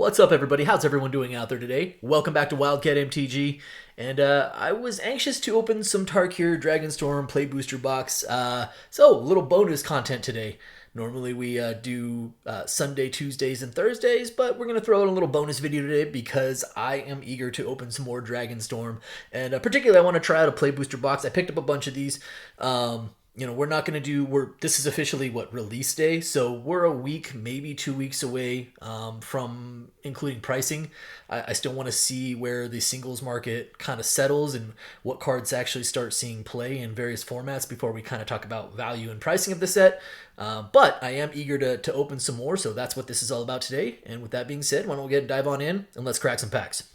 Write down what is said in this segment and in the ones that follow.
What's up, everybody? How's everyone doing out there today? Welcome back to Wildcat MTG, and I was anxious to open some Tarkir Dragonstorm Play Booster box, so a little bonus content today. Normally we do Sunday, Tuesdays, and Thursdays, but we're going to throw in a little bonus video today because I am eager to open some more Dragonstorm, and particularly I want to try out a Play Booster box. I picked up a bunch of these. We're not going to do, this is officially, release day, so we're a week, maybe 2 weeks away from including pricing. I still want to see where the singles market kind of settles and what cards actually start seeing play in various formats before we kind of talk about value and pricing of the set. But I am eager to open some more, so that's what this is all about today. And with that being said, why don't we dive on in and let's crack some packs.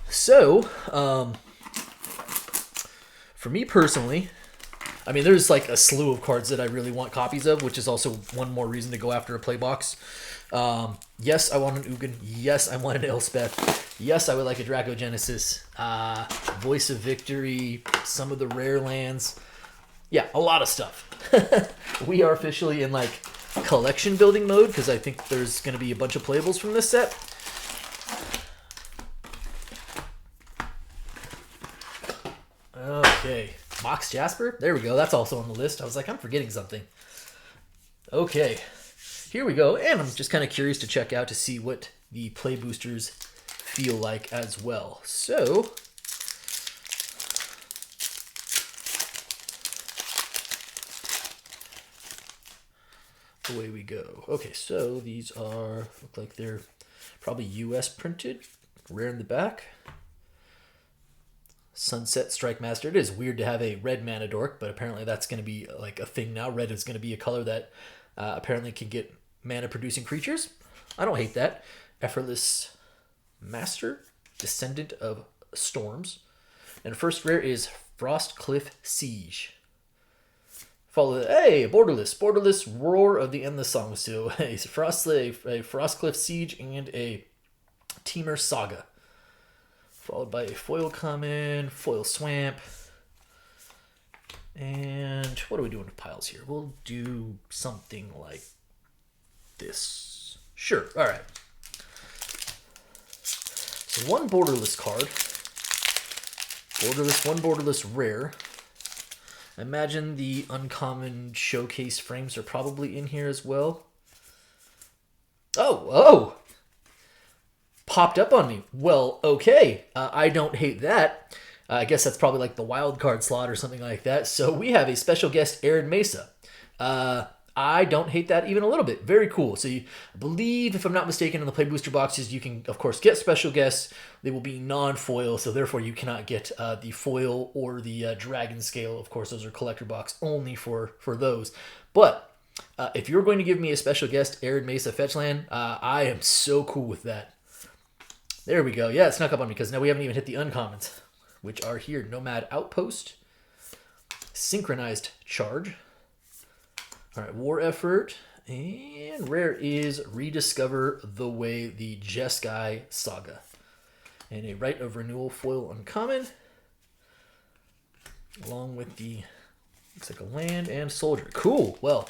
So, for me personally, I mean, there's like a slew of cards that I really want copies of, which is also one more reason to go after a play box. Yes, I want an Ugin. Yes, I want an Elspeth. Yes, I would like a Dracogenesis. Voice of Victory, some of the rare lands. Yeah, a lot of stuff. We are officially in like collection building mode because I think there's going to be a bunch of playables from this set. Okay. Mox Jasper? There we go. That's also on the list. I was like, I'm forgetting something. Okay. Here we go. And I'm just kind of curious to check out to see what the play boosters feel like as well. So, away we go. Okay, so these look like they're probably US printed. Rare in the back. Sunset Strike Master. It is weird to have a red mana dork, but apparently that's going to be like a thing now. Red is going to be a color that apparently can get mana producing creatures. I don't hate that. Effortless Master, Descendant of Storms. And first rare is Frostcliff Siege. Follow borderless Roar of the Endless Song. So a Frostcliff Siege and a Teamer Saga. Followed by a foil common, foil swamp. And what are we doing with piles here? We'll do something like this. Sure, all right. So one borderless card. One borderless rare. I imagine the uncommon showcase frames are probably in here as well. Oh! Popped up on me. Well, okay. I don't hate that. I guess that's probably like the wild card slot or something like that. So we have a special guest, Arid Mesa. I don't hate that even a little bit. Very cool. So I believe, if I'm not mistaken, in the play booster boxes, you can, of course, get special guests. They will be non-foil, so therefore you cannot get the foil or the dragon scale. Of course, those are collector box only for those. But if you're going to give me a special guest, Arid Mesa Fetchland, I am so cool with that. There we go. Yeah, it snuck up on me because now we haven't even hit the uncommons, which are here. Nomad Outpost, Synchronized Charge, all right, War Effort, and rare is Rediscover the Way, the Jeskai Saga, and a Rite of Renewal foil uncommon, along with the, looks like a land and soldier. Cool. Well,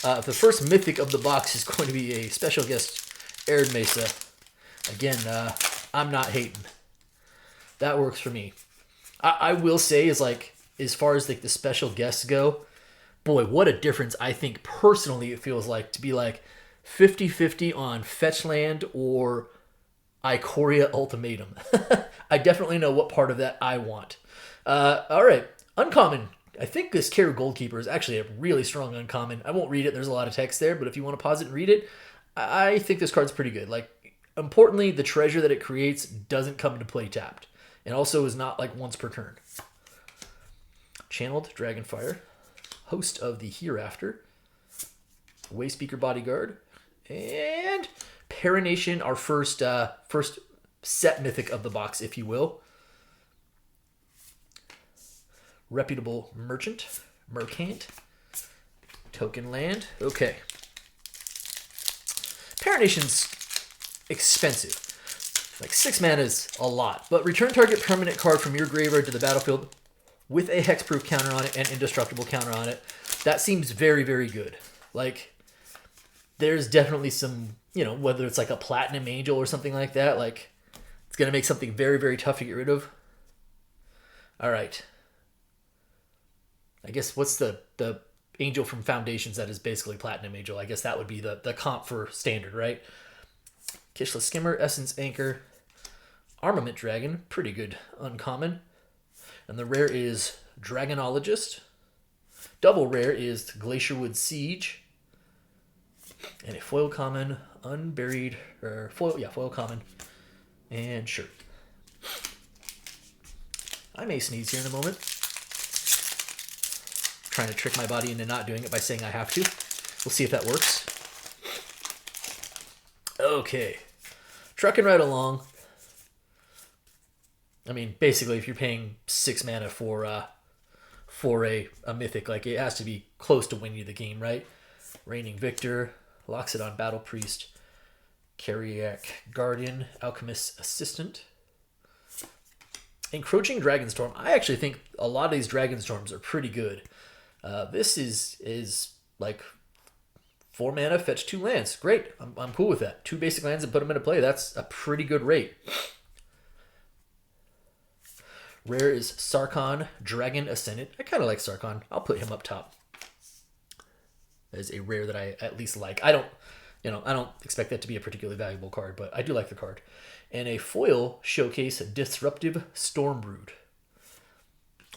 the first mythic of the box is going to be a special guest, Arid Mesa. Again, I'm not hating. That works for me. I will say is like, as far as like the special guests go, boy, what a difference I think personally it feels like to be like 50-50 on Fetchland or Ikoria Ultimatum. I definitely know what part of that I want. All right, uncommon. I think this Kara Goldkeeper is actually a really strong uncommon. I won't read it. There's a lot of text there, but if you want to pause it and read it, I think this card's pretty good. Like, importantly, the treasure that it creates doesn't come into play tapped. And also is not like once per turn. Channeled Dragonfire. Host of the Hereafter. Wayspeaker Bodyguard. And Parination, our first set mythic of the box, if you will. Reputable Mercant. Token land. Okay. Parination's expensive. Like 6 mana is a lot, but return target permanent card from your graveyard to the battlefield with a hexproof counter on it and indestructible counter on it. That seems very, very good. Like, there's definitely some you know, whether it's like a Platinum Angel or something like that, like it's going to make something very, very tough to get rid of. All right. I guess what's the Angel from Foundations that is basically Platinum Angel? I guess that would be the comp for Standard, right? Kishless Skimmer, Essence Anchor, Armament Dragon, pretty good uncommon. And the rare is Dragonologist. Double rare is Glacierwood Siege. And a foil common, Unburied, or foil common, and Shirt. I may sneeze here in a moment. I'm trying to trick my body into not doing it by saying I have to. We'll see if that works. Okay. Trucking right along. I mean, basically, if you're paying 6 mana for a Mythic, like it has to be close to winning the game, right? Reigning Victor, Loxodon Battle Priest, Carriac Guardian, Alchemist Assistant, Encroaching Dragonstorm. I actually think a lot of these Dragonstorms are pretty good. This is like 4 mana, fetch 2 lands. Great, I'm cool with that. 2 basic lands and put them into play. That's a pretty good rate. Rare is Sarkhan, Dragon Ascendant. I kind of like Sarkhan. I'll put him up top as a rare that I at least like. I don't expect that to be a particularly valuable card, but I do like the card. And a foil showcase Disruptive Stormbrood,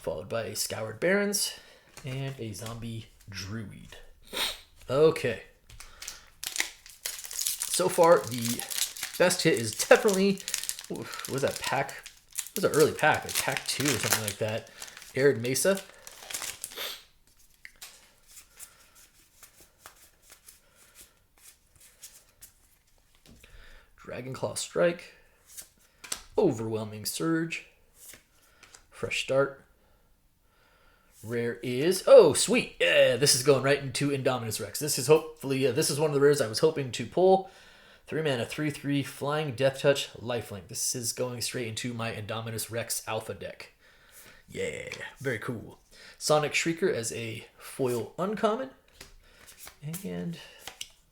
followed by a Scoured Barrens and a Zombie Druid. Okay. So far, the best hit is definitely, what was that pack? It was an early pack, like pack 2 or something like that. Arid Mesa. Dragonclaw Strike. Overwhelming Surge. Fresh Start. Rare is, oh sweet, yeah, this is going right into Indominus Rex. This is hopefully, this is one of the rares I was hoping to pull. 3 mana, 3/3, Flying Death Touch, Lifelink. This is going straight into my Indominus Rex Alpha deck. Yeah, very cool. Sonic Shrieker as a foil uncommon. And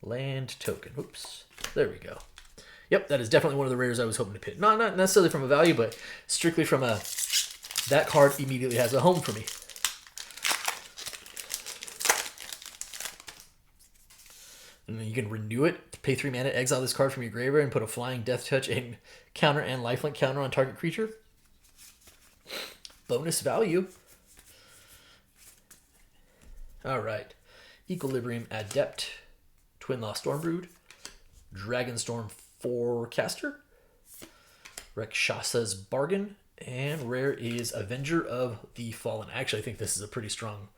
land token. Oops, there we go. Yep, that is definitely one of the rares I was hoping to pick. Not necessarily from a value, but strictly from a, that card immediately has a home for me. And then you can renew it, pay 3 mana, exile this card from your graveyard, and put a Flying Death Touch and counter and lifelink counter on target creature. Bonus value. Alright. Equilibrium Adept, Twin-Law Stormbrood, Dragonstorm Forecaster, Rakshas's Bargain, and rare is Avenger of the Fallen. Actually, I think this is a pretty strong.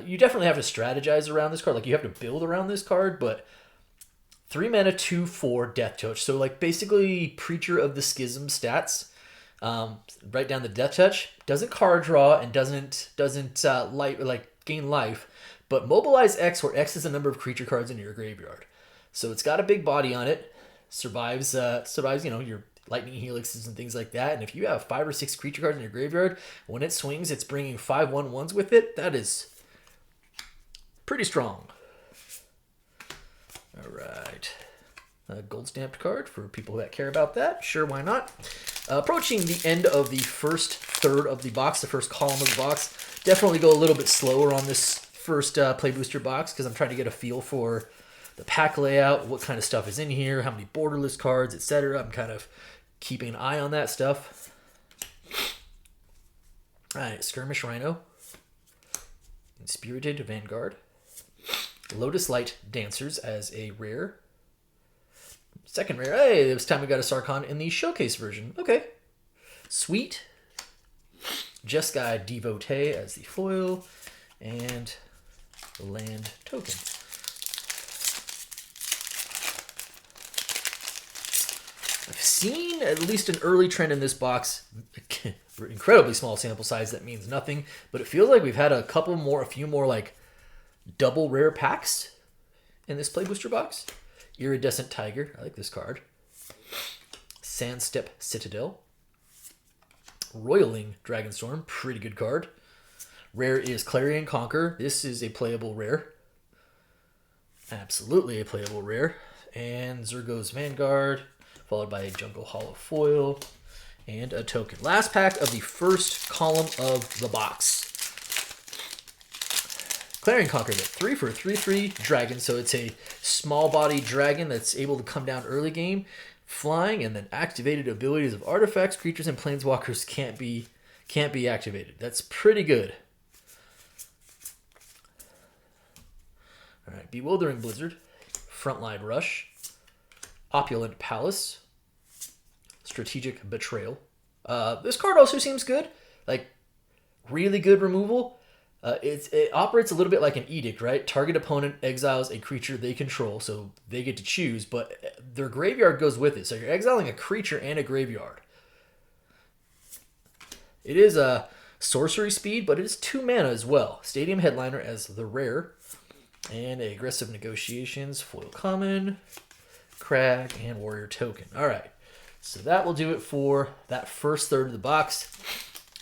You definitely have to strategize around this card. Like, you have to build around this card, but 3 mana, 2/4 Death Touch. So, like, basically Preacher of the Schism stats. Write down the Death Touch. Doesn't card draw and doesn't gain life, but mobilize X, where X is the number of creature cards in your graveyard. So it's got a big body on it. Survives, your Lightning Helixes and things like that. And if you have 5 or 6 creature cards in your graveyard, when it swings, it's bringing 5/1/1s with it. That is pretty strong. All right. A gold stamped card for people that care about that. Sure, why not? Approaching the end of the first third of the box, the first column of the box. Definitely go a little bit slower on this first Play Booster box because I'm trying to get a feel for the pack layout, what kind of stuff is in here, how many borderless cards, etc. I'm kind of keeping an eye on that stuff. All right, Skirmish Rhino. Spirited Vanguard. Lotus Light Dancers as a rare. Second rare. Hey, this time we got a Sarkhan in the showcase version. Okay. Sweet. Jeskai Devotee as the foil. And the land token. I've seen at least an early trend in this box. Incredibly small sample size, that means nothing. But it feels like we've had a few more like double rare packs in this Play Booster box. Iridescent Tiger, I like this card. Sandstep Citadel. Roiling Dragonstorm, pretty good card. Rare is Clarion Conquer. This is a playable rare. Absolutely a playable rare. and Zergo's Vanguard, followed by a Jungle Hollow Foil, and a token. Last pack of the first column of the box. Clarion Conqueror, 3 for a 3/3 dragon, so it's a small body dragon that's able to come down early game, flying, and then activated abilities of artifacts, creatures, and planeswalkers can't be activated. That's pretty good. All right, Bewildering Blizzard, Frontline Rush, Opulent Palace, Strategic Betrayal. This card also seems good, like really good removal. It operates a little bit like an edict, right? Target opponent exiles a creature they control, so they get to choose, but their graveyard goes with it. So you're exiling a creature and a graveyard. It is a sorcery speed, but it is 2 mana as well. Stadium Headliner as the rare, and Aggressive Negotiations, foil common, Crag, and Warrior token. All right, so that will do it for that first third of the box.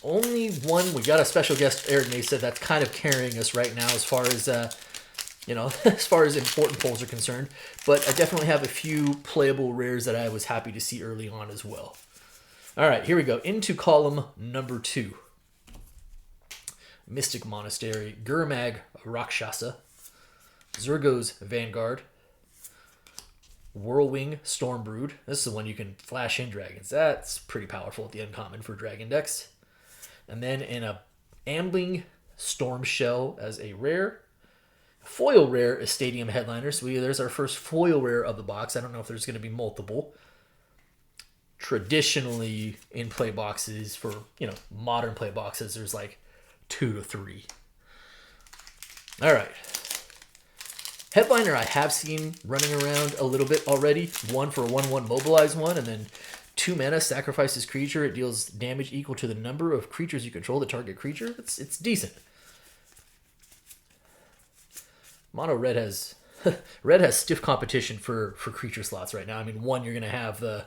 Only one, we got a special guest, Aaron Mesa, that's kind of carrying us right now as far as, as far as important polls are concerned. But I definitely have a few playable rares that I was happy to see early on as well. All right, here we go. Into column number 2. Mystic Monastery, Gurmag Rakshasa, Zergo's Vanguard, Whirlwing Stormbrood. This is the one you can flash in dragons. That's pretty powerful at the uncommon for dragon decks. And then in a Ambling Storm Shell as a rare. Foil rare is Stadium Headliner. So there's our first foil rare of the box. I don't know if there's going to be multiple. Traditionally in play boxes for, modern play boxes, there's like 2 to 3. All right. Headliner I have seen running around a little bit already. 1 for a 1/1 mobilize one, and then 2 mana, sacrifices creature. It deals damage equal to the number of creatures you control the target creature. It's decent. Mono red has red has stiff competition for creature slots right now. I mean, one, you're gonna have the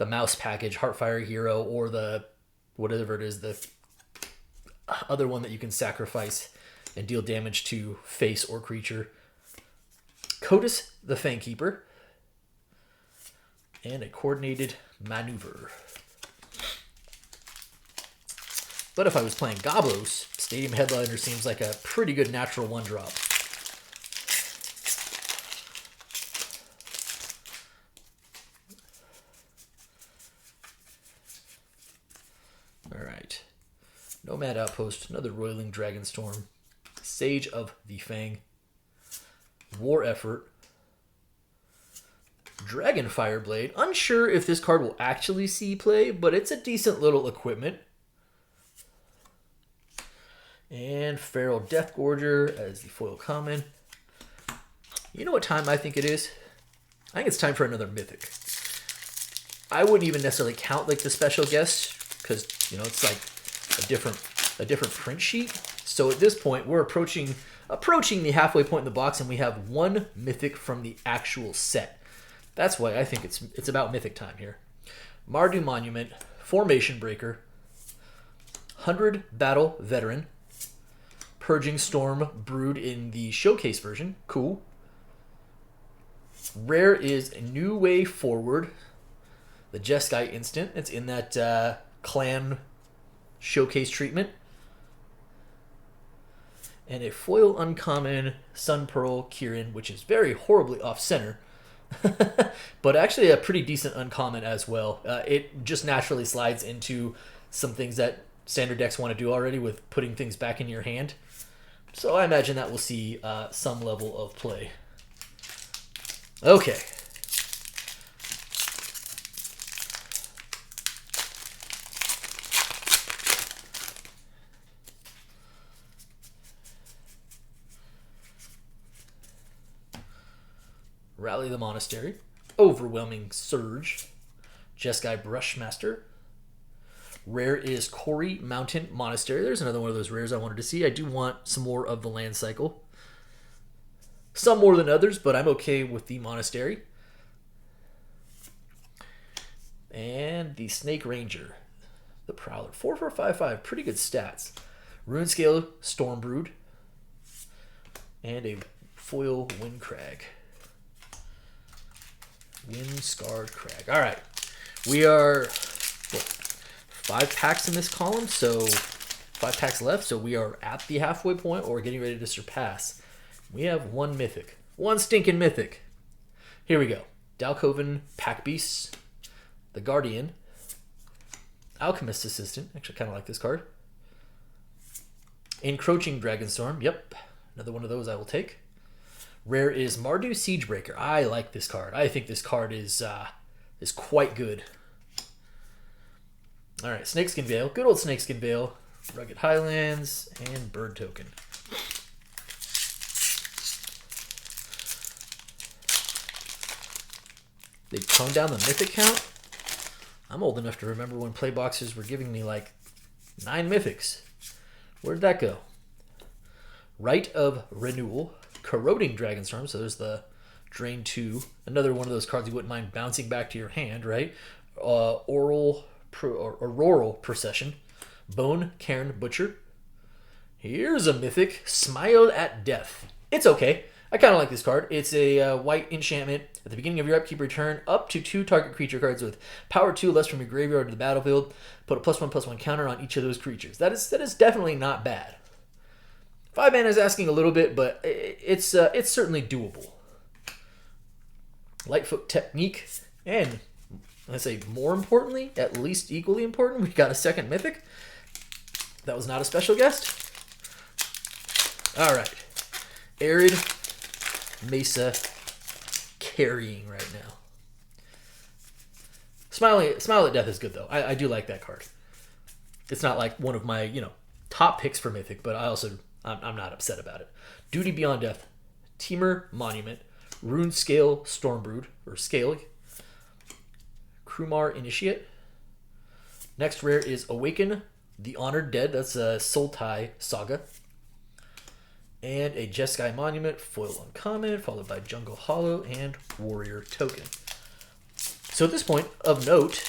mouse package, Heartfire Hero, or the whatever it is, the other one that you can sacrifice and deal damage to face or creature. Kotus the Fangkeeper, and a Coordinated Maneuver. But if I was playing Goblos, Stadium Headliner seems like a pretty good natural 1-drop. All right. Nomad Outpost, another Roiling Dragonstorm, Sage of the Fang, War Effort, Dragon Fireblade. Unsure if this card will actually see play, but it's a decent little equipment. And Feral Deathgorger as the foil common. You know what time I think it is? I think it's time for another Mythic. I wouldn't even necessarily count like the special guest because it's like a different print sheet. So at this point, we're approaching the halfway point in the box, and we have 1 Mythic from the actual set. That's why I think it's about Mythic time here. Mardu Monument, Formation Breaker, 100 Battle Veteran, Purging Storm Brood in the Showcase version. Cool. Rare is a New Way Forward, the Jeskai instant. It's in that clan showcase treatment. And a foil uncommon Sun Pearl Kirin, which is very horribly off-center. But actually a pretty decent uncommon as well. It just naturally slides into some things that standard decks want to do already with putting things back in your hand. So I imagine that will see some level of play. Okay. Rally the Monastery, Overwhelming Surge, Jeskai Brushmaster. Rare is Quarry Mountain Monastery. There's another one of those rares I wanted to see. I do want some more of the land cycle. Some more than others, but I'm okay with the Monastery. And the Snake Ranger, the Prowler. 4 for 5/5, pretty good stats. Runescale Stormbrood, and a foil Windcrag. Wind-Scarred Crag. All right. We are 5 packs in this column, so 5 packs left. So we are at the halfway point, or getting ready to surpass. We have 1 Mythic. 1 stinking Mythic. Here we go. Dalkoven Pack Beasts. The Guardian. Alchemist Assistant. Actually, kind of like this card. Encroaching Dragonstorm. Yep. Another one of those I will take. Rare is Mardu Siegebreaker. I like this card. I think this card is quite good. All right, Snakeskin Veil. Good old Snakeskin Veil. Rugged Highlands and Bird Token. They toned down the Mythic count. I'm old enough to remember when play boxes were giving me like 9 Mythics. Where'd that go? Rite of Renewal. Corroding Dragonstorm. So there's the Drain 2. Another one of those cards you wouldn't mind bouncing back to your hand, right? Auroral Procession. Bone Cairn Butcher. Here's a Mythic. Smile at Death. It's okay. I kind of like this card. It's a white enchantment. At the beginning of your upkeep, return up to 2 target creature cards with power 2 less from your graveyard to the battlefield. Put a +1/+1 counter on each of those creatures. That is definitely not bad. 5 mana is asking a little bit, but it's certainly doable. Lightfoot Technique, and let's say more importantly, at least equally important, we got a second Mythic. That was not a special guest. All right, Arid Mesa carrying right now. Smile at Death is good though. I do like that card. It's not like one of my top picks for Mythic, but I'm not upset about it. Duty Beyond Death, Temur Monument, Rune Scale Stormbrood or Scale, Krumar Initiate. Next rare is Awaken the Honored Dead. That's a Sultai Saga. And a Jeskai Monument, foil uncommon, followed by Jungle Hollow and Warrior Token. So at this point, of note,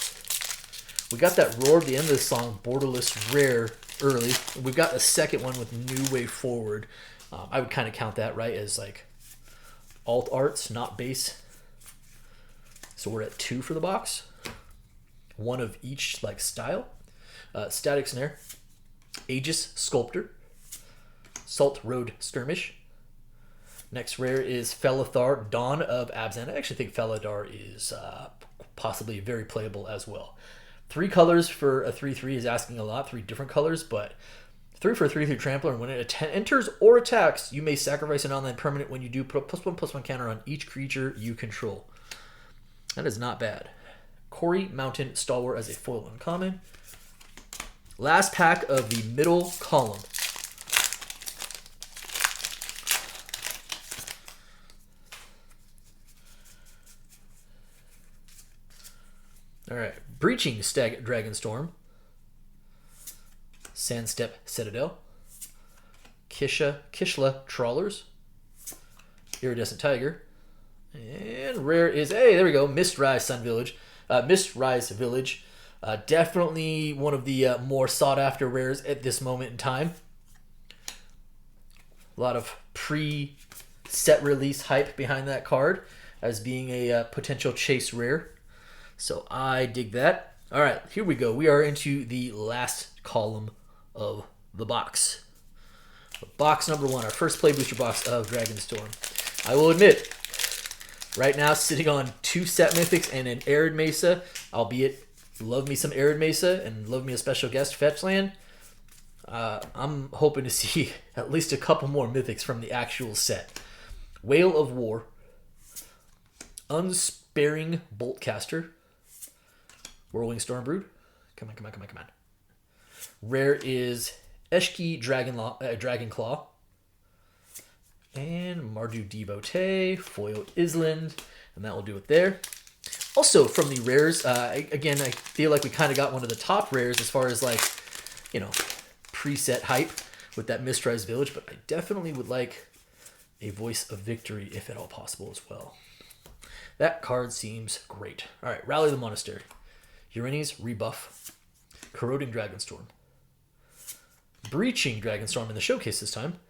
we got that Roar at the end of the song, Borderless Rare, early. We've got a second one with New Way Forward. I would kind of count that, right, as like alt arts, not base. So we're at 2 for the box. 1 of each like style. Static Snare, Aegis Sculptor, Salt Road Skirmish. Next rare is Felithar, Dawn of Abzan. I actually think Felidar is possibly very playable as well. 3 colors for a 3/3 is asking a lot. 3 different colors, but 3 for a 3/3 Trampler, and when it enters or attacks, you may sacrifice an online permanent. When you do, put a +1/+1 counter on each creature you control. That is not bad. Quarry Mountain Stalwart as a foil uncommon. Last pack of the middle column. All right, Breaching Dragonstorm, Sandstep Citadel, Kishla Trawlers, Iridescent Tiger, and rare is, hey, there we go, Mistrise Village. Definitely one of the more sought after rares at this moment in time. A lot of pre-set release hype behind that card as being a potential chase rare. So I dig that. All right, here we go. We are into the last column of the box. Box number 1, our first play booster box of Dragonstorm. I will admit, right now sitting on 2 set Mythics and an Arid Mesa, albeit love me some Arid Mesa and love me a special guest fetch land. I'm hoping to see at least a couple more Mythics from the actual set. Whale of War, Unsparing Boltcaster, Whirlwing Stormbrood. Come on. Rare is Eshki Dragonclaw. And Mardu Devotee, foil Island. And that will do it there. Also from the rares, again, I feel like we kind of got one of the top rares as far as like, preset hype with that Mistrise Village. But I definitely would like a Voice of Victory if at all possible as well. That card seems great. All right, Rally the Monastery. Urani's Rebuff, Corroding Dragonstorm, Breaching Dragonstorm in the showcase this time,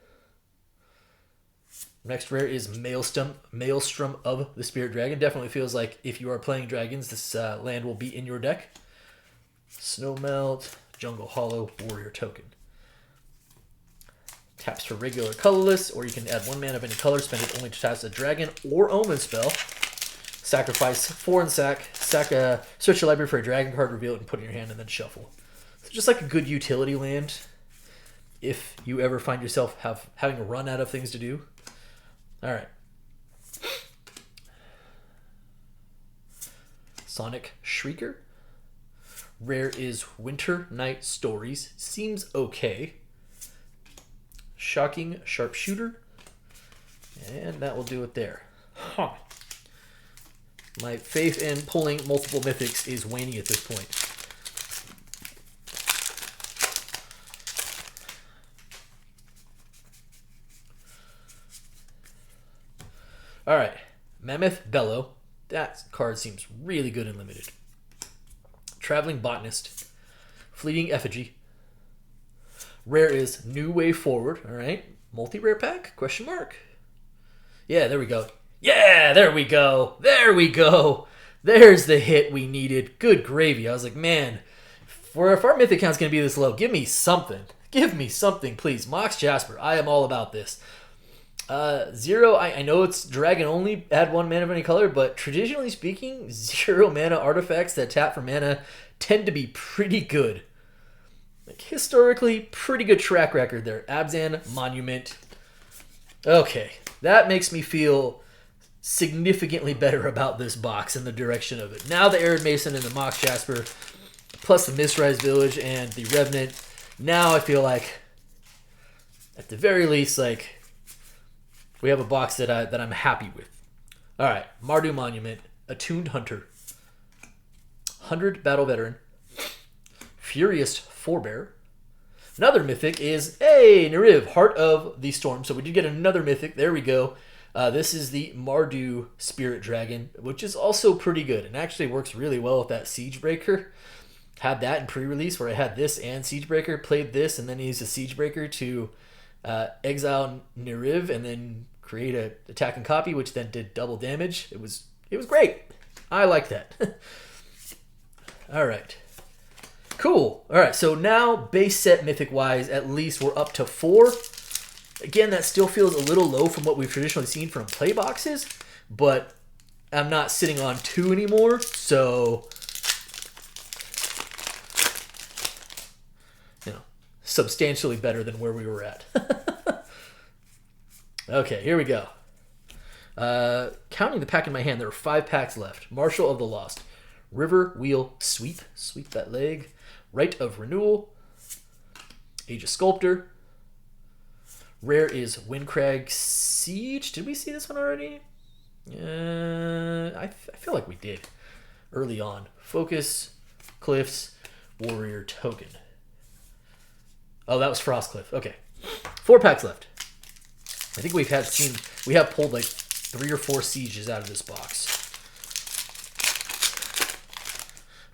Next rare is Maelstrom of the Spirit Dragon. Definitely feels like if you are playing dragons, this land will be in your deck. Snowmelt, Jungle Hollow, Warrior Token. Taps for regular colorless, or you can add 1 mana of any color, spend it only to cast a dragon or omen spell. Sacrifice 4 and search your library for a dragon card, reveal it, and put it in your hand, and then shuffle. So just like a good utility land, if you ever find yourself having a run out of things to do. All right. Sonic Shrieker. Rare is Winter Night Stories. Seems okay. Shocking Sharpshooter. And that will do it there. Huh. My faith in pulling multiple mythics is waning at this point. All right. Mammoth Bellow. That card seems really good and limited. Traveling Botanist. Fleeting Effigy. Rare is New Way Forward. All right. Multi-rare pack? Question mark. Yeah, there we go. Yeah, there we go. There we go. There's the hit we needed. Good gravy. I was like, man, if our mythic count's going to be this low, give me something. Give me something, please. Mox Jasper. I am all about this. 0, I know it's dragon only, add 1 mana of any color, but traditionally speaking, 0 mana artifacts that tap for mana tend to be pretty good. Like, historically, pretty good track record there. Abzan, Monument. Okay, that makes me feel significantly better about this box and the direction of it. Now the Arid Mason and the Mox Jasper, plus the Mistrise Village and the Revenant, now I feel like, at the very least, like, we have a box that I'm happy with. All right, Mardu Monument, Attuned Hunter, 100 Battle Veteran, Furious Forebear. Another mythic is, hey, Nariv, Heart of the Storm. So we did get another mythic. There we go. This is the Mardu Spirit Dragon, which is also pretty good and actually works really well with that Siegebreaker. Had that in pre-release where I had this and Siegebreaker, played this, and then used a Siegebreaker to exile Nariv and then create a attack and copy, which then did double damage. It was great. I like that. All right. Cool. All right, so now base set mythic-wise, at least we're up to 4. Again, that still feels a little low from what we've traditionally seen from play boxes, but I'm not sitting on 2 anymore, so, you know, substantially better than where we were at. Okay, here we go. Counting the pack in my hand, there are 5 packs left. Marshal of the Lost. River Wheel Sweep. Sweep that leg. Rite of Renewal. Age of Sculptor. Rare is Windcrag Siege. Did we see this one already? I feel like we did early on. Focus, Cliffs, Warrior Token. Oh, that was Frostcliff. Okay. 4 packs left. I think we have pulled like 3 or 4 sieges out of this box.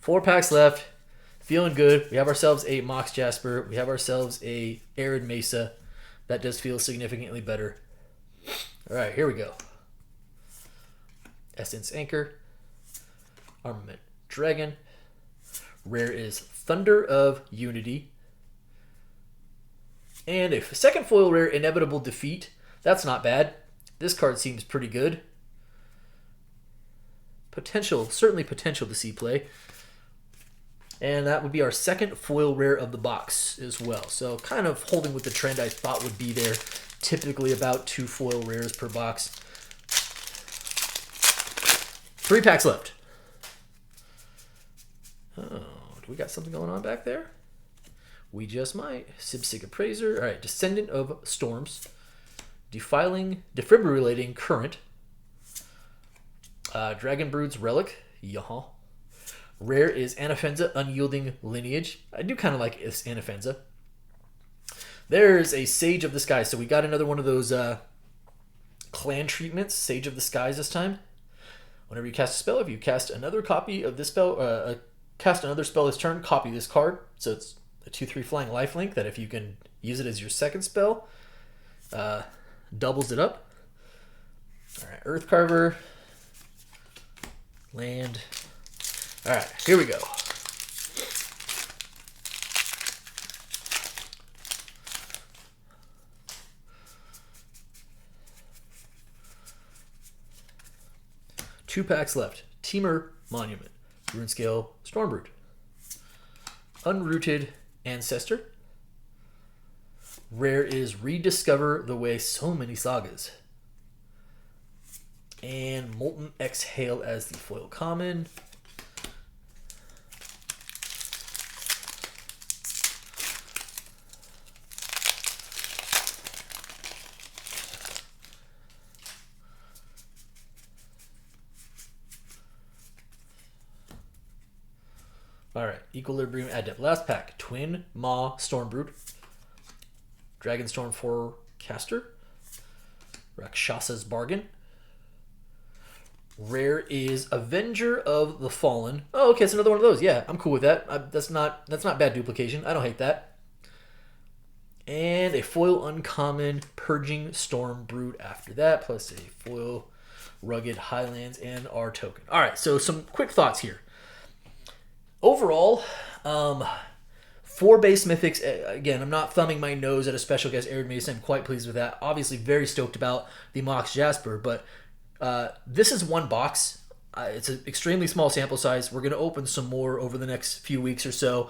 4 packs left. Feeling good. We have ourselves a Mox Jasper. We have ourselves a Arid Mesa. That does feel significantly better. All right, here we go. Essence Anchor. Armament Dragon. Rare is Thunder of Unity. And a second foil rare, Inevitable Defeat. That's not bad. This card seems pretty good. Certainly potential to see play. And that would be our second foil rare of the box as well. So kind of holding with the trend I thought would be there. Typically about 2 foil rares per box. 3 packs left. Oh, do we got something going on back there? We just might. Sibsig Appraiser. All right, Descendant of Storms. Defibrillating Current. Dragon Brood's Relic. Yaha. Rare is Anafenza, Unyielding Lineage. I do kind of like this Anafenza. There's a Sage of the Skies. So we got another one of those clan treatments. Sage of the Skies this time. Whenever you cast a spell, if you cast another copy of this spell, cast another spell this turn, copy this card. So it's a 2/3 flying lifelink that if you can use it as your second spell, doubles it up. All right, Earth Carver, land. All right, here we go. Two packs left. Teamer Monument, Rune Scale, Stormbrood, Unrooted Ancestor. Rare is Rediscover the Way So Many Sagas. And Molten Exhale as the foil common. All right, Equilibrium Adept. Last pack. Twin Maw Stormbrood, Dragonstorm Forecaster, Rakshasa's Bargain. Rare is Avenger of the Fallen. Oh, okay, it's another one of those. Yeah, I'm cool with that. That's not bad duplication. I don't hate that. And a foil uncommon Purging Stormbrood after that, plus a foil Rugged Highlands and our token. All right, so some quick thoughts here. Overall, 4 base mythics. Again, I'm not thumbing my nose at a special guest Arid Mesa. I'm quite pleased with that. Obviously, very stoked about the Mox Jasper, but this is one box. It's an extremely small sample size. We're going to open some more over the next few weeks or so.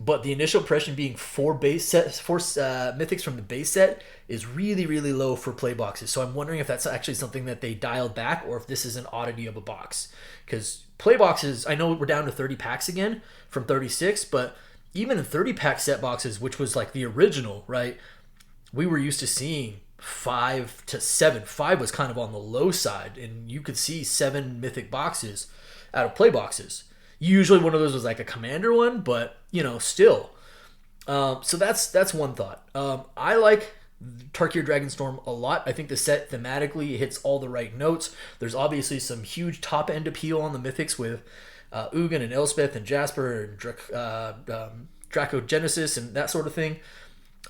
But the initial impression being 4 mythics from the base set is really, really low for play boxes. So I'm wondering if that's actually something that they dialed back or if this is an oddity of a box. Because play boxes, I know we're down to 30 packs again from 36, but even in 30-pack set boxes, which was like the original, right, we were used to seeing 5 to 7. 5 was kind of on the low side, and you could see 7 mythic boxes out of play boxes. Usually one of those was like a commander one, but, you know, still. So that's one thought. I like Tarkir Dragonstorm a lot. I think the set thematically hits all the right notes. There's obviously some huge top-end appeal on the mythics with Ugin and Elspeth and Jasper and Dracogenesis and that sort of thing.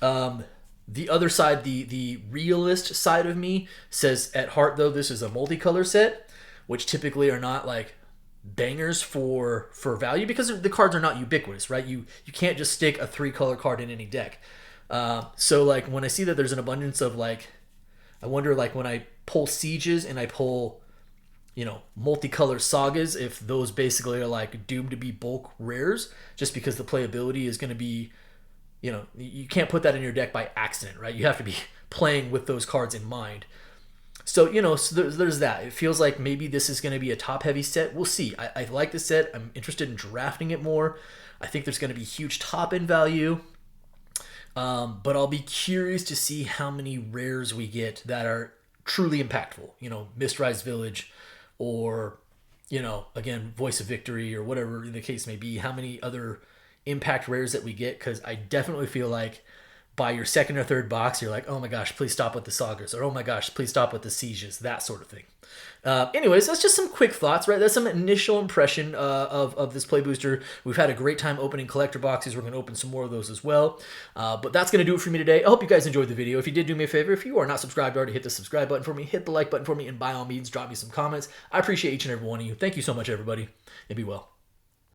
The other side, the realist side of me says at heart, though, this is a multicolor set, which typically are not like bangers for value because the cards are not ubiquitous, right? You can't just stick a 3-color card in any deck. So like when I see that there's an abundance of like, I wonder like when I pull sieges and I pull, you know, multicolor sagas, if those basically are like doomed to be bulk rares just because the playability is going to be, you know, you can't put that in your deck by accident, right? You have to be playing with those cards in mind. So, you know, so there's that. It feels like maybe this is going to be a top-heavy set. We'll see. I like the set. I'm interested in drafting it more. I think there's going to be huge top-end value. But I'll be curious to see how many rares we get that are truly impactful. You know, Mistrise Village or, you know, again, Voice of Victory or whatever the case may be. How many other impact rares that we get, because I definitely feel like by your second or third box, you're like, oh my gosh, please stop with the sagas, or oh my gosh, please stop with the sieges, that sort of thing. Anyways, that's just some quick thoughts, right? That's some initial impression of this play booster. We've had a great time opening collector boxes. We're going to open some more of those as well. But that's going to do it for me today. I hope you guys enjoyed the video. If you did, do me a favor. If you are not subscribed already, hit the subscribe button for me, hit the like button for me, and by all means, drop me some comments. I appreciate each and every one of you. Thank you so much, everybody, and be well.